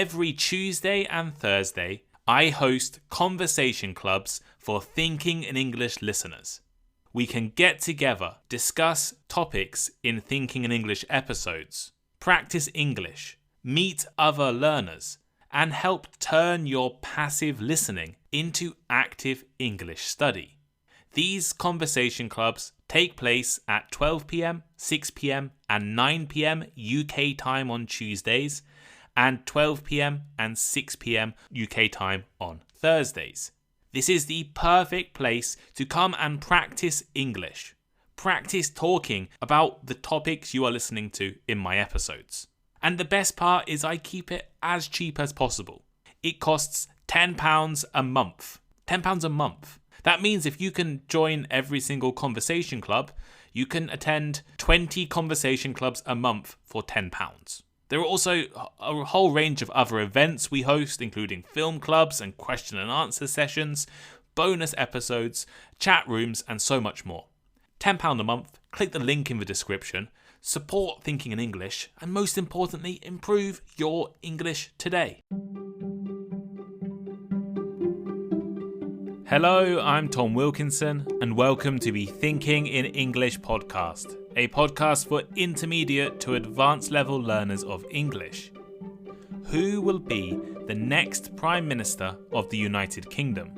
Every Tuesday and Thursday, I host conversation clubs for Thinking in English listeners. We can get together, discuss topics in Thinking in English episodes, practice English, meet other learners, and help turn your passive listening into active English study. These conversation clubs take place at 12 p.m, 6 p.m, and 9 p.m. UK time on Tuesdays, and 12 p.m. and 6 p.m. UK time on Thursdays. This is the perfect place to come and practice English. Practice talking about the topics you are listening to in my episodes. And the best part is I keep it as cheap as possible. It costs £10 a month. £10 a month. That means if you can join every single conversation club, you can attend 20 conversation clubs a month for £10. There are also a whole range of other events we host, including film clubs and question and answer sessions, bonus episodes, chat rooms, and so much more. £10 a month, click the link in the description, support Thinking in English, and most importantly, improve your English today. Hello, I'm Tom Wilkinson, and welcome to the Thinking in English podcast, a podcast for intermediate to advanced level learners of English. Who will be the next Prime Minister of the United Kingdom?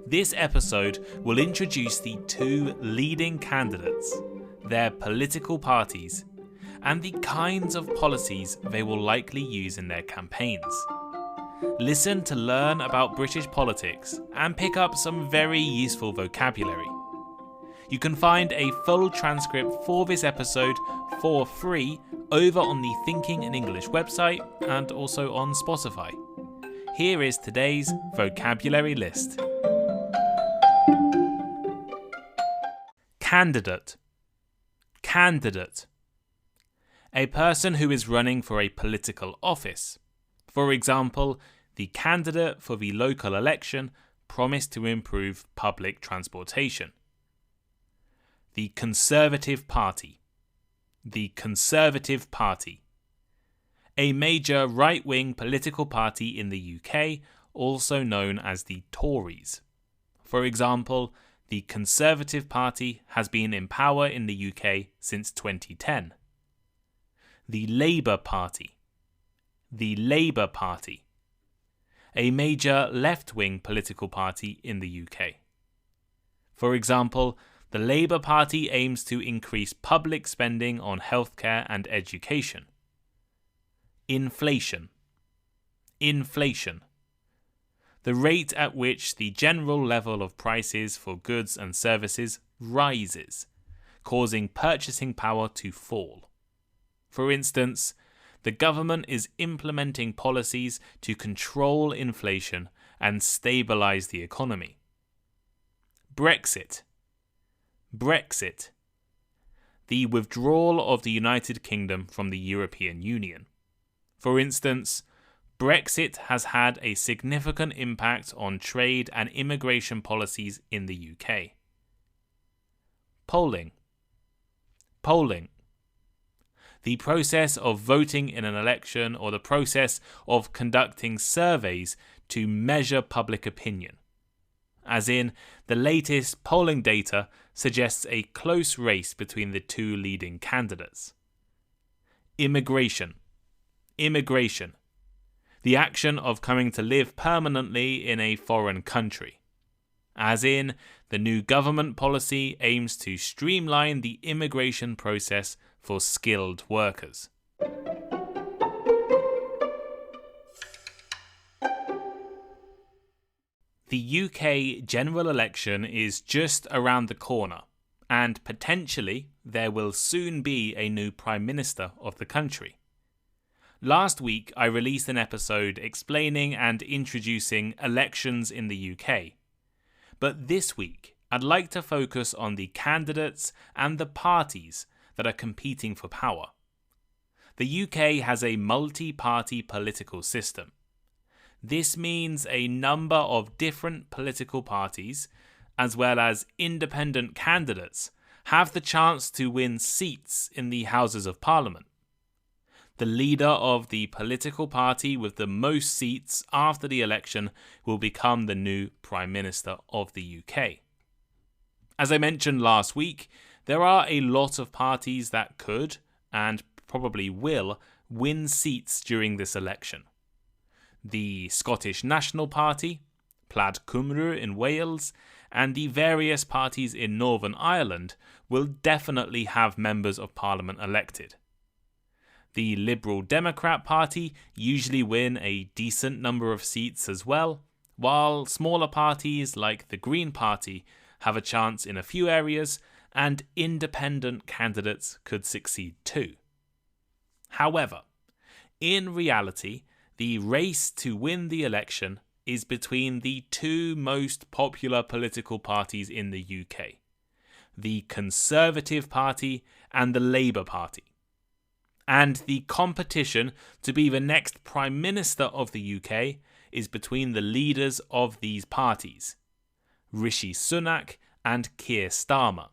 This episode will introduce the two leading candidates, their political parties, and the kinds of policies they will likely use in their campaigns. Listen to learn about British politics and pick up some very useful vocabulary. You can find a full transcript for this episode for free over on the Thinking in English website and also on Spotify. Here is today's vocabulary list. Candidate. Candidate. A person who is running for a political office. For example, the candidate for the local election promised to improve public transportation. The Conservative Party. The Conservative Party. A major right-wing political party in the UK, also known as the Tories. For example, the Conservative Party has been in power in the UK since 2010. The Labour Party. The Labour Party. A major left-wing political party in the UK. For example, the Labour Party aims to increase public spending on healthcare and education. Inflation. Inflation. The rate at which the general level of prices for goods and services rises, causing purchasing power to fall. For instance, the government is implementing policies to control inflation and stabilise the economy. Brexit. Brexit. The withdrawal of the United Kingdom from the European Union. For instance, Brexit has had a significant impact on trade and immigration policies in the UK. Polling. Polling. The process of voting in an election or the process of conducting surveys to measure public opinion. As in, the latest polling data suggests a close race between the two leading candidates. Immigration. Immigration. The action of coming to live permanently in a foreign country. As in, the new government policy aims to streamline the immigration process for skilled workers. The UK general election is just around the corner, and potentially there will soon be a new Prime Minister of the country. Last week I released an episode explaining and introducing elections in the UK. But this week I'd like to focus on the candidates and the parties that are competing for power. The UK has a multi-party political system. This means a number of different political parties, as well as independent candidates, have the chance to win seats in the Houses of Parliament. The leader of the political party with the most seats after the election will become the new Prime Minister of the UK. As I mentioned last week, there are a lot of parties that could, and probably will, win seats during this election. The Scottish National Party, Plaid Cymru in Wales, and the various parties in Northern Ireland will definitely have members of Parliament elected. The Liberal Democrat Party usually win a decent number of seats as well, while smaller parties like the Green Party have a chance in a few areas, and independent candidates could succeed too. However, in reality, the race to win the election is between the two most popular political parties in the UK, the Conservative Party and the Labour Party. And the competition to be the next Prime Minister of the UK is between the leaders of these parties, Rishi Sunak and Keir Starmer.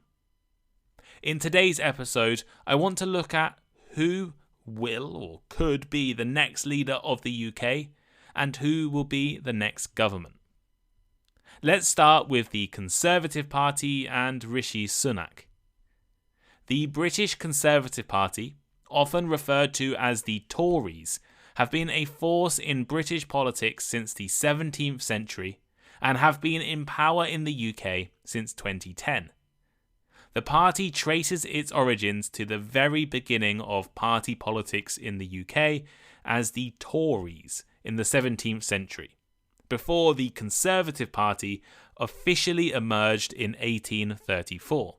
In today's episode, I want to look at who will or could be the next leader of the UK and who will be the next government. Let's start with the Conservative Party and Rishi Sunak. The British Conservative Party, often referred to as the Tories, have been a force in British politics since the 17th century and have been in power in the UK since 2010. The party traces its origins to the very beginning of party politics in the UK as the Tories in the 17th century, before the Conservative Party officially emerged in 1834.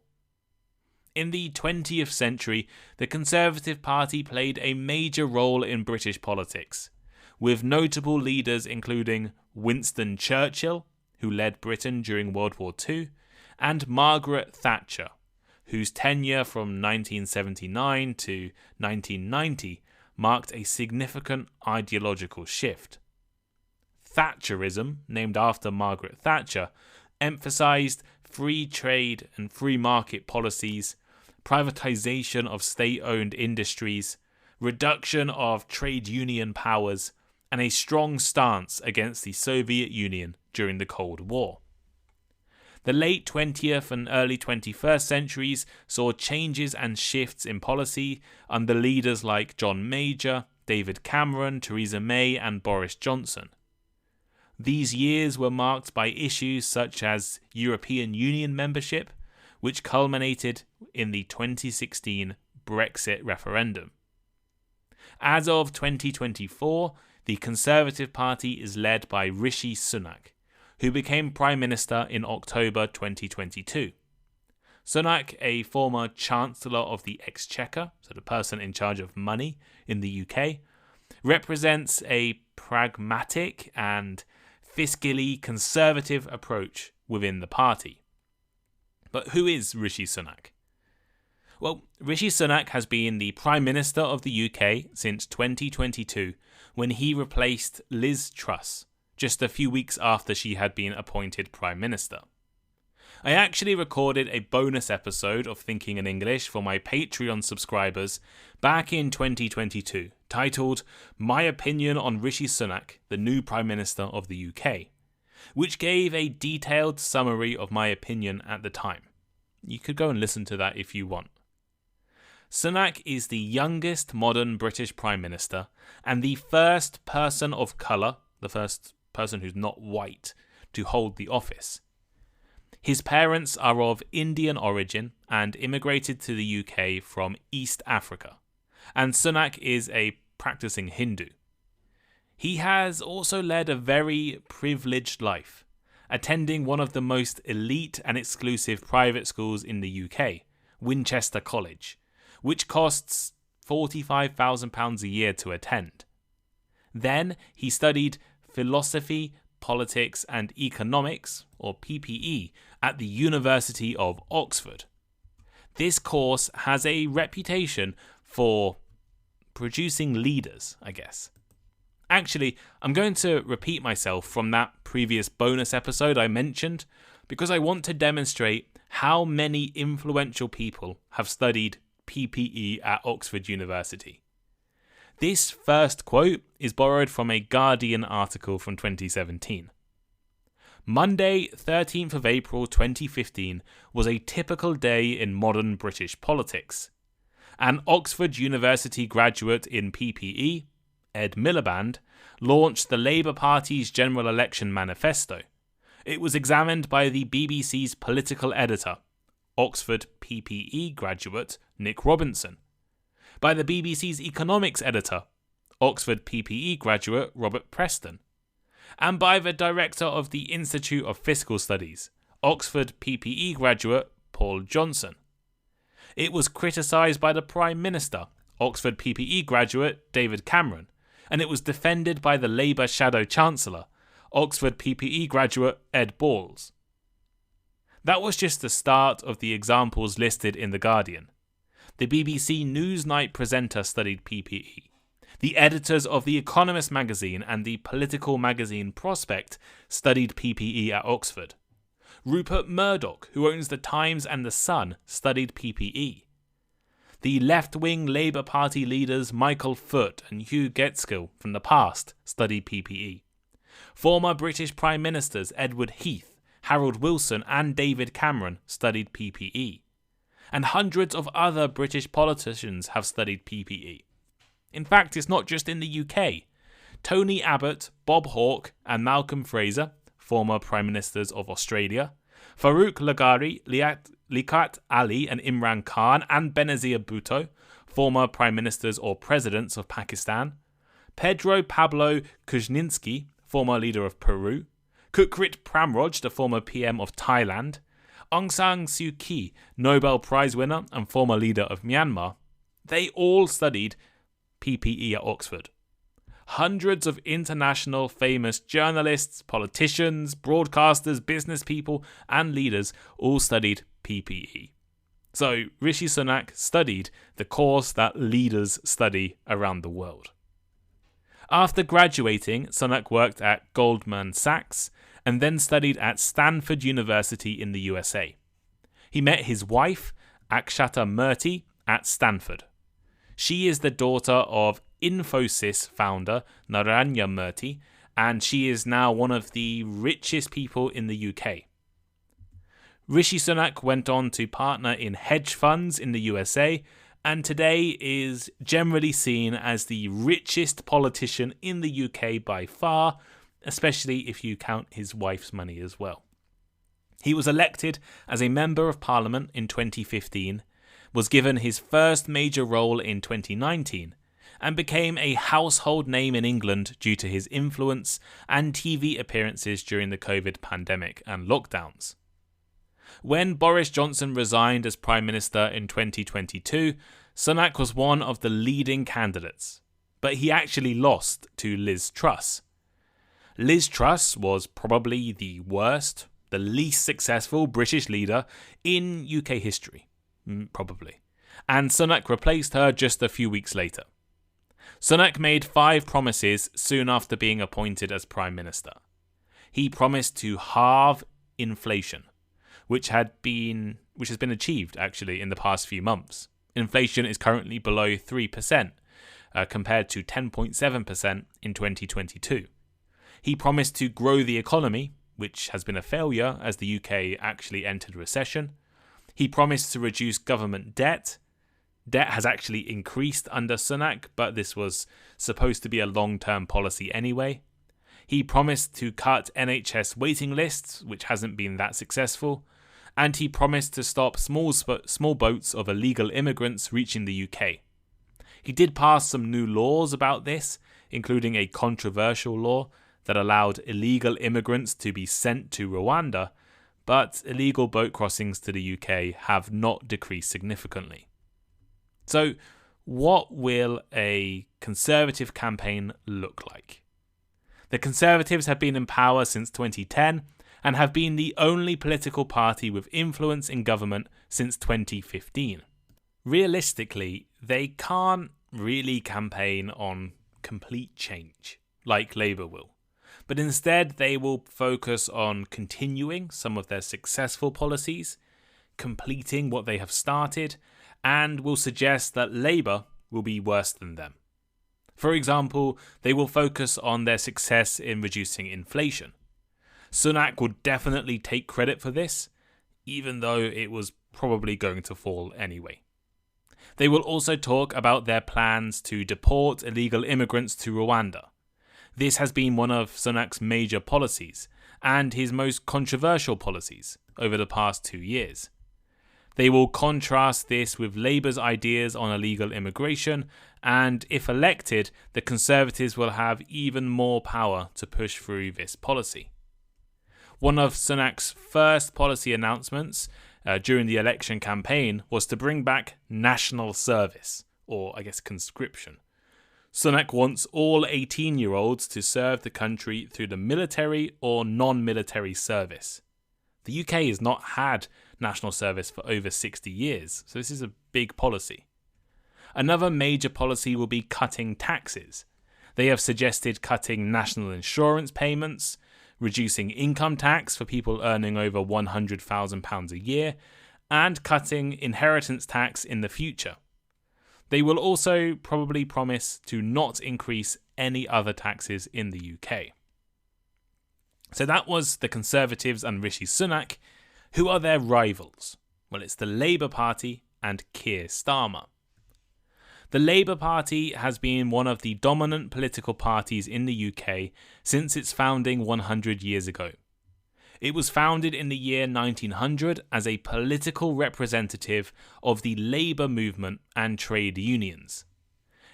In the 20th century, the Conservative Party played a major role in British politics, with notable leaders including Winston Churchill, who led Britain during World War II, and Margaret Thatcher, whose tenure from 1979 to 1990 marked a significant ideological shift. Thatcherism, named after Margaret Thatcher, emphasised free trade and free market policies, privatisation of state-owned industries, reduction of trade union powers, and a strong stance against the Soviet Union during the Cold War. The late 20th and early 21st centuries saw changes and shifts in policy under leaders like John Major, David Cameron, Theresa May, and Boris Johnson. These years were marked by issues such as European Union membership, which culminated in the 2016 Brexit referendum. As of 2024, the Conservative Party is led by Rishi Sunak, who became Prime Minister in October 2022. Sunak, a former Chancellor of the Exchequer, so the person in charge of money in the UK, represents a pragmatic and fiscally conservative approach within the party. But who is Rishi Sunak? Well, Rishi Sunak has been the Prime Minister of the UK since 2022, when he replaced Liz Truss, just a few weeks after she had been appointed Prime Minister. I actually recorded a bonus episode of Thinking in English for my Patreon subscribers back in 2022, titled My Opinion on Rishi Sunak, the new Prime Minister of the UK, which gave a detailed summary of my opinion at the time. You could go and listen to that if you want. Sunak is the youngest modern British Prime Minister and the first person of colour, the first person who's not white, to hold the office. His parents are of Indian origin and immigrated to the UK from East Africa, and Sunak is a practicing Hindu. He has also led a very privileged life, attending one of the most elite and exclusive private schools in the UK, Winchester College, which costs £45,000 a year to attend. Then he studied philosophy, politics and economics, or PPE, at the University of Oxford. This course has a reputation for producing leaders, I guess. Actually, I'm going to repeat myself from that previous bonus episode I mentioned, because I want to demonstrate how many influential people have studied PPE at Oxford University. This first quote is borrowed from a Guardian article from 2017. Monday, 13th of April 2015 was a typical day in modern British politics. An Oxford University graduate in PPE, Ed Miliband, launched the Labour Party's general election manifesto. It was examined by the BBC's political editor, Oxford PPE graduate Nick Robinson, by the BBC's economics editor, Oxford PPE graduate Robert Preston, and by the director of the Institute of Fiscal Studies, Oxford PPE graduate Paul Johnson. It was criticised by the Prime Minister, Oxford PPE graduate David Cameron, and it was defended by the Labour Shadow Chancellor, Oxford PPE graduate Ed Balls. That was just the start of the examples listed in The Guardian. The BBC Newsnight presenter studied PPE. The editors of The Economist magazine and the political magazine Prospect studied PPE at Oxford. Rupert Murdoch, who owns The Times and The Sun, studied PPE. The left-wing Labour Party leaders Michael Foot and Hugh Gaitskell from the past studied PPE. Former British Prime Ministers Edward Heath, Harold Wilson and David Cameron studied PPE. And hundreds of other British politicians have studied PPE. In fact, it's not just in the UK. Tony Abbott, Bob Hawke and Malcolm Fraser, former Prime Ministers of Australia, Farouk Laghari, Liaquat Ali and Imran Khan and Benazir Bhutto, former Prime Ministers or Presidents of Pakistan, Pedro Pablo Kuczynski, former leader of Peru, Kukrit Pramroj, the former PM of Thailand, Aung San Suu Kyi, Nobel Prize winner and former leader of Myanmar, they all studied PPE at Oxford. Hundreds of international famous journalists, politicians, broadcasters, business people and leaders all studied PPE. So Rishi Sunak studied the course that leaders study around the world. After graduating, Sunak worked at Goldman Sachs and then studied at Stanford University in the USA. He met his wife, Akshata Murthy, at Stanford. She is the daughter of Infosys founder Naranya Murthy, and she is now one of the richest people in the UK. Rishi Sunak went on to partner in hedge funds in the USA, and today is generally seen as the richest politician in the UK by far, especially if you count his wife's money as well. He was elected as a Member of Parliament in 2015, was given his first major role in 2019, and became a household name in England due to his influence and TV appearances during the COVID pandemic and lockdowns. When Boris Johnson resigned as Prime Minister in 2022, Sunak was one of the leading candidates, but he actually lost to Liz Truss. Liz Truss was probably the worst, the least successful British leader in UK history, probably, and Sunak replaced her just a few weeks later. Sunak made 5 promises soon after being appointed as Prime Minister. He promised to halve inflation, which has been achieved actually in the past few months. Inflation is currently below 3%, compared to 10.7% in 2022. He promised to grow the economy, which has been a failure as the UK actually entered recession. He promised to reduce government debt. Debt has actually increased under Sunak, but this was supposed to be a long-term policy anyway. He promised to cut NHS waiting lists, which hasn't been that successful. And he promised to stop small boats of illegal immigrants reaching the UK. He did pass some new laws about this, including a controversial law that allowed illegal immigrants to be sent to Rwanda, but illegal boat crossings to the UK have not decreased significantly. So, what will a Conservative campaign look like? The Conservatives have been in power since 2010 and have been the only political party with influence in government since 2015. Realistically, they can't really campaign on complete change, like Labour will. But instead, they will focus on continuing some of their successful policies, completing what they have started, and will suggest that Labour will be worse than them. For example, they will focus on their success in reducing inflation. Sunak would definitely take credit for this, even though it was probably going to fall anyway. They will also talk about their plans to deport illegal immigrants to Rwanda. This has been one of Sunak's major policies, and his most controversial policies over the past 2 years. They will contrast this with Labour's ideas on illegal immigration, and if elected, the Conservatives will have even more power to push through this policy. One of Sunak's first policy announcements during the election campaign was to bring back national service, or I guess conscription. Sunak wants all 18-year-olds to serve the country through the military or non-military service. The UK has not had national service for over 60 years, so this is a big policy. Another major policy will be cutting taxes. They have suggested cutting national insurance payments, reducing income tax for people earning over £100,000 a year, and cutting inheritance tax in the future. They will also probably promise to not increase any other taxes in the UK. So that was the Conservatives and Rishi Sunak. Who are their rivals? Well, it's the Labour Party and Keir Starmer. The Labour Party has been one of the dominant political parties in the UK since its founding 100 years ago. It was founded in the year 1900 as a political representative of the labour movement and trade unions.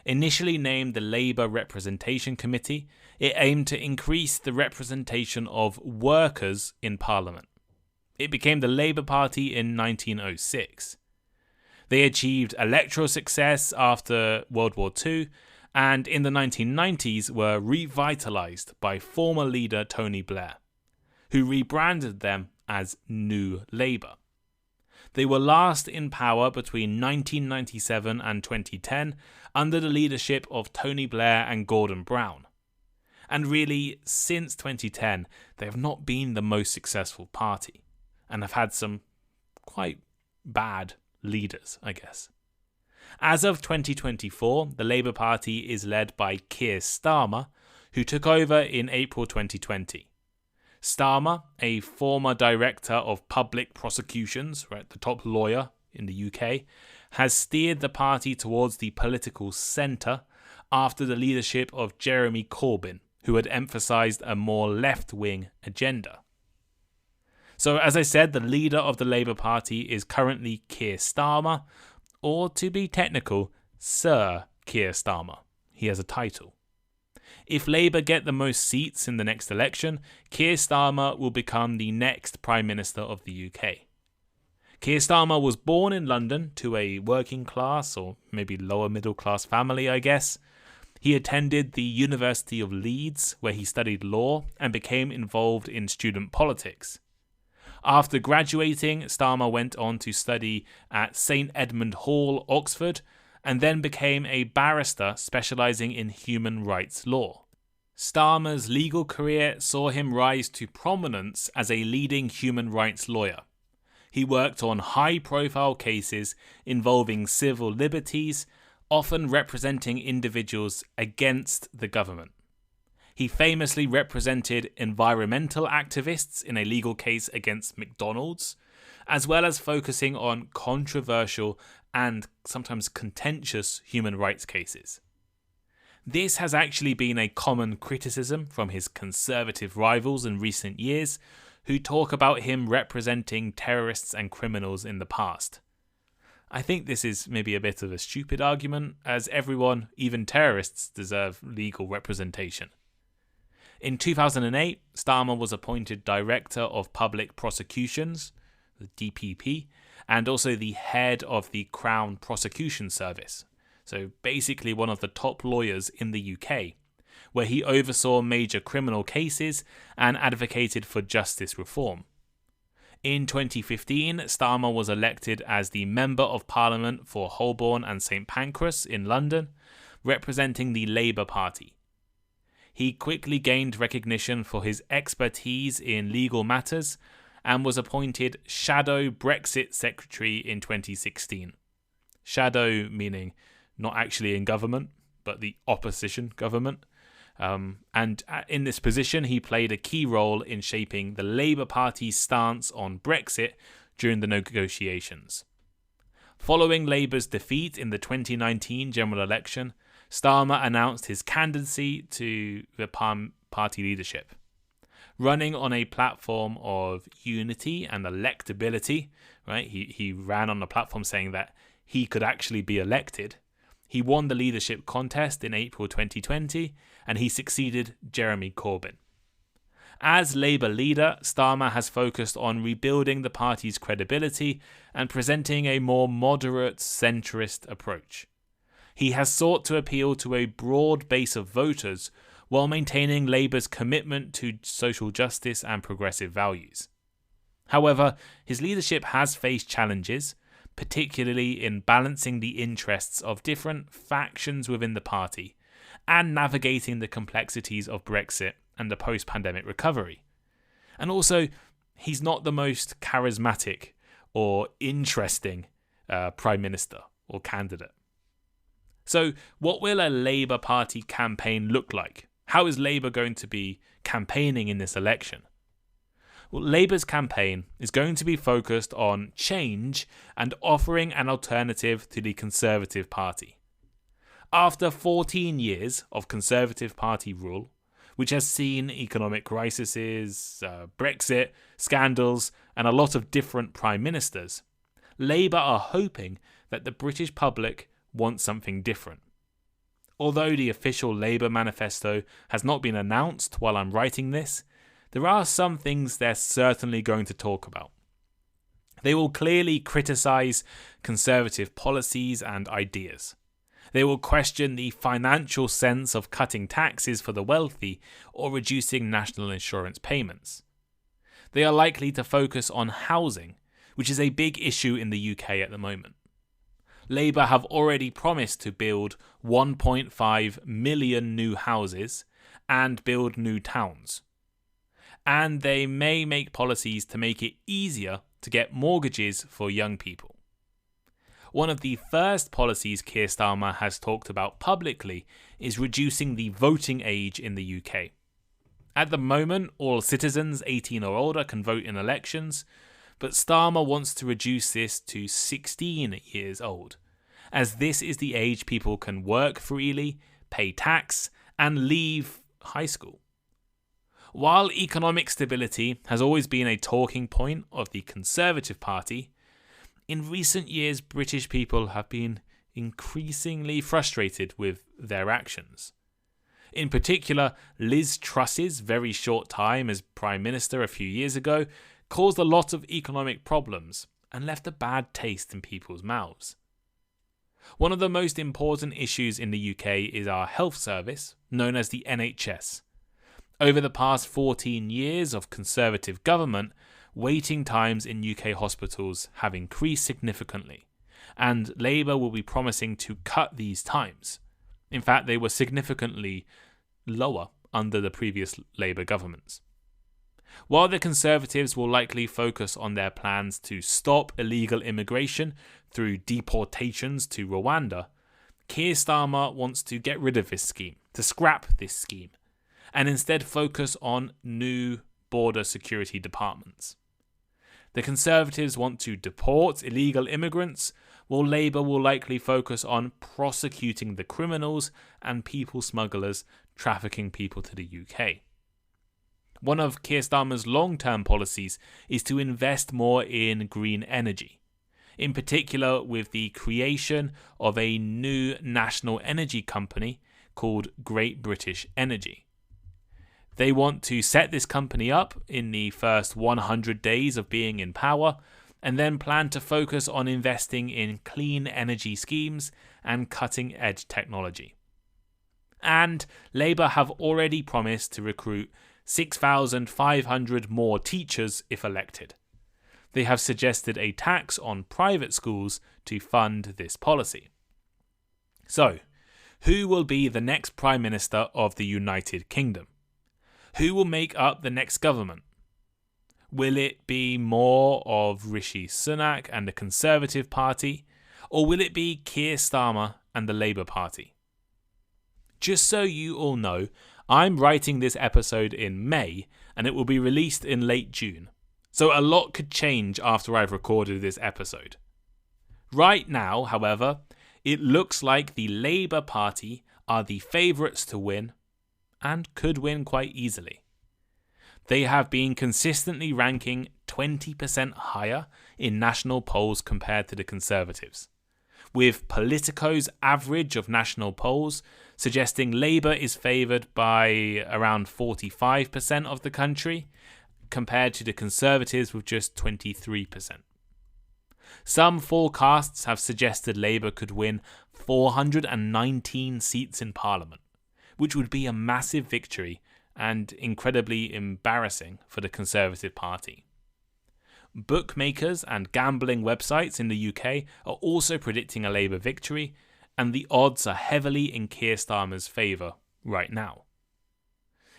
Initially named the Labour Representation Committee, it aimed to increase the representation of workers in Parliament. It became the Labour Party in 1906. They achieved electoral success after World War II, and in the 1990s were revitalised by former leader Tony Blair, who rebranded them as New Labour. They were last in power between 1997 and 2010 under the leadership of Tony Blair and Gordon Brown. And really, since 2010, they have not been the most successful party, and have had some quite bad leaders, I guess. As of 2024, the Labour Party is led by Keir Starmer, who took over in April 2020. Starmer, a former director of public prosecutions, the top lawyer in the UK, has steered the party towards the political centre after the leadership of Jeremy Corbyn, who had emphasised a more left-wing agenda. So, as I said, the leader of the Labour Party is currently Keir Starmer, or to be technical, Sir Keir Starmer. He has a title. If Labour get the most seats in the next election, Keir Starmer will become the next Prime Minister of the UK. Keir Starmer was born in London to a working class, or maybe lower middle class family, I guess. He attended the University of Leeds, where he studied law and became involved in student politics. After graduating, Starmer went on to study at St Edmund Hall, Oxford, and then became a barrister specialising in human rights law. Starmer's legal career saw him rise to prominence as a leading human rights lawyer. He worked on high-profile cases involving civil liberties, often representing individuals against the government. He famously represented environmental activists in a legal case against McDonald's, as well as focusing on controversial and sometimes contentious human rights cases. This has actually been a common criticism from his Conservative rivals in recent years, who talk about him representing terrorists and criminals in the past. I think this is maybe a bit of a stupid argument, as everyone, even terrorists, deserve legal representation. In 2008, Starmer was appointed Director of Public Prosecutions, the DPP, and also the head of the Crown Prosecution Service, so basically one of the top lawyers in the UK, where he oversaw major criminal cases and advocated for justice reform. In 2015, Starmer was elected as the Member of Parliament for Holborn and St Pancras in London, representing the Labour Party. He quickly gained recognition for his expertise in legal matters and was appointed Shadow Brexit Secretary in 2016. Shadow meaning not actually in government, but the opposition government. And in this position, he played a key role in shaping the Labour Party's stance on Brexit during the negotiations. Following Labour's defeat in the 2019 general election, Starmer announced his candidacy to the party leadership. Running on a platform of unity and electability, right? He ran on a platform saying that he could actually be elected. He won the leadership contest in April 2020, and he succeeded Jeremy Corbyn. As Labour leader, Starmer has focused on rebuilding the party's credibility and presenting a more moderate centrist approach. He has sought to appeal to a broad base of voters while maintaining Labour's commitment to social justice and progressive values. However, his leadership has faced challenges, particularly in balancing the interests of different factions within the party and navigating the complexities of Brexit and the post-pandemic recovery. And also, he's not the most charismatic or interesting Prime Minister or candidate. So, what will a Labour Party campaign look like? How is Labour going to be campaigning in this election? Well, Labour's campaign is going to be focused on change and offering an alternative to the Conservative Party. After 14 years of Conservative Party rule, which has seen economic crises, Brexit, scandals, and a lot of different prime ministers, Labour are hoping that the British public want something different. Although the official Labour manifesto has not been announced while I'm writing this, there are some things they're certainly going to talk about. They will clearly criticise Conservative policies and ideas. They will question the financial sense of cutting taxes for the wealthy or reducing national insurance payments. They are likely to focus on housing, which is a big issue in the UK at the moment. Labour have already promised to build 1.5 million new houses and build new towns. And they may make policies to make it easier to get mortgages for young people. One of the first policies Keir Starmer has talked about publicly is reducing the voting age in the UK. At the moment, all citizens 18 or older can vote in elections, but Starmer wants to reduce this to 16 years old, as this is the age people can work freely, pay tax, and leave high school. While economic stability has always been a talking point of the Conservative Party, in recent years British people have been increasingly frustrated with their actions. In particular, Liz Truss's very short time as Prime Minister a few years ago caused a lot of economic problems and left a bad taste in people's mouths. One of the most important issues in the UK is our health service, known as the NHS. Over the past 14 years of Conservative government, waiting times in UK hospitals have increased significantly, and Labour will be promising to cut these times. In fact, they were significantly lower under the previous Labour governments. While the Conservatives will likely focus on their plans to stop illegal immigration through deportations to Rwanda, Keir Starmer wants to get rid of this scheme, to scrap this scheme, and instead focus on new border security departments. The Conservatives want to deport illegal immigrants, while Labour will likely focus on prosecuting the criminals and people smugglers trafficking people to the UK. One of Keir Starmer's long-term policies is to invest more in green energy, in particular with the creation of a new national energy company called Great British Energy. They want to set this company up in the first 100 days of being in power, and then plan to focus on investing in clean energy schemes and cutting-edge technology. And Labour have already promised to recruit 6,500 more teachers if elected. They have suggested a tax on private schools to fund this policy. So, who will be the next Prime Minister of the United Kingdom? Who will make up the next government? Will it be more of Rishi Sunak and the Conservative Party, or will it be Keir Starmer and the Labour Party? Just so you all know, I'm writing this episode in May and it will be released in late June. So a lot could change after I've recorded this episode. Right now, however, it looks like the Labour Party are the favourites to win and could win quite easily. They have been consistently ranking 20% higher in national polls compared to the Conservatives, with Politico's average of national polls suggesting Labour is favoured by around 45% of the country, compared to the Conservatives with just 23%. Some forecasts have suggested Labour could win 419 seats in Parliament, which would be a massive victory and incredibly embarrassing for the Conservative Party. Bookmakers and gambling websites in the UK are also predicting a Labour victory, and the odds are heavily in Keir Starmer's favour right now.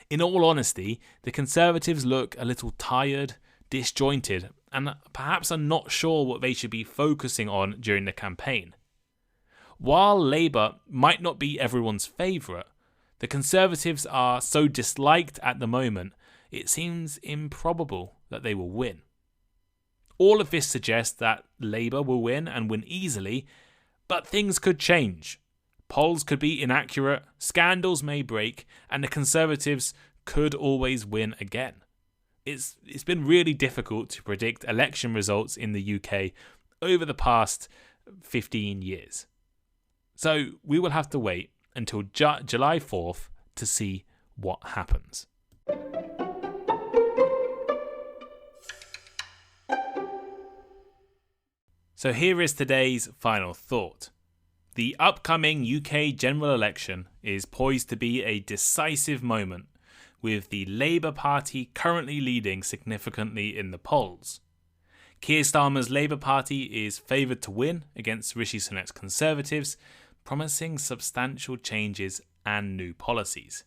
In all honesty, the Conservatives look a little tired, disjointed, and perhaps are not sure what they should be focusing on during the campaign. While Labour might not be everyone's favourite, the Conservatives are so disliked at the moment, it seems improbable that they will win. All of this suggests that Labour will win and win easily, but things could change. Polls could be inaccurate, scandals may break, and the Conservatives could always win again. It's been really difficult to predict election results in the UK over the past 15 years. So we will have to wait until July 4th to see what happens. So here is today's final thought. The upcoming UK general election is poised to be a decisive moment, with the Labour Party currently leading significantly in the polls. Keir Starmer's Labour Party is favoured to win against Rishi Sunak's Conservatives, promising substantial changes and new policies.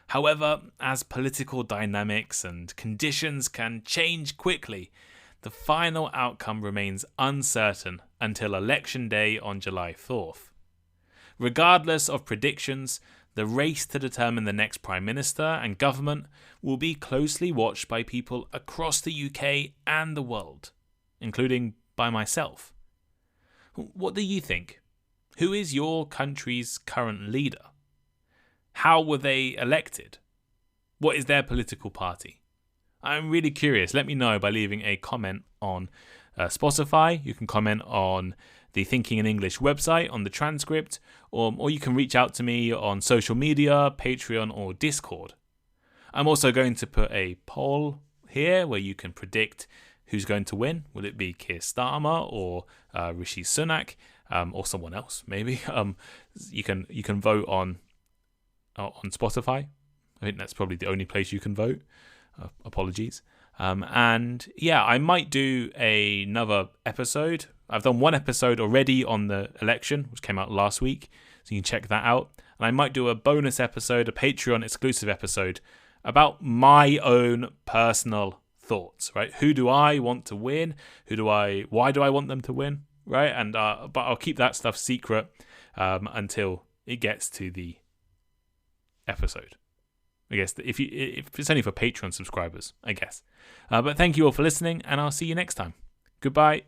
However, as political dynamics and conditions can change quickly, the final outcome remains uncertain until Election Day on July 4th. Regardless of predictions, the race to determine the next Prime Minister and government will be closely watched by people across the UK and the world, including by myself. What do you think? Who is your country's current leader? How were they elected? What is their political party? I'm really curious. Let me know by leaving a comment on Spotify. You can comment on the Thinking in English website on the transcript, or you can reach out to me on social media, Patreon, or Discord. I'm also going to put a poll here where you can predict who's going to win. Will it be Keir Starmer or Rishi Sunak, or someone else maybe? You can vote on Spotify. I think that's probably the only place you can vote. Apologies. And yeah, I might do another episode. I've done one episode already on the election, which came out last week, so you can check that out. And I might do a bonus episode, a Patreon exclusive episode, about my own personal thoughts, right? Who do I want to win? Why do I want them to win? Right? And but I'll keep that stuff secret until it gets to the episode. I guess if it's only for Patreon subscribers, I guess. But thank you all for listening, and I'll see you next time. Goodbye.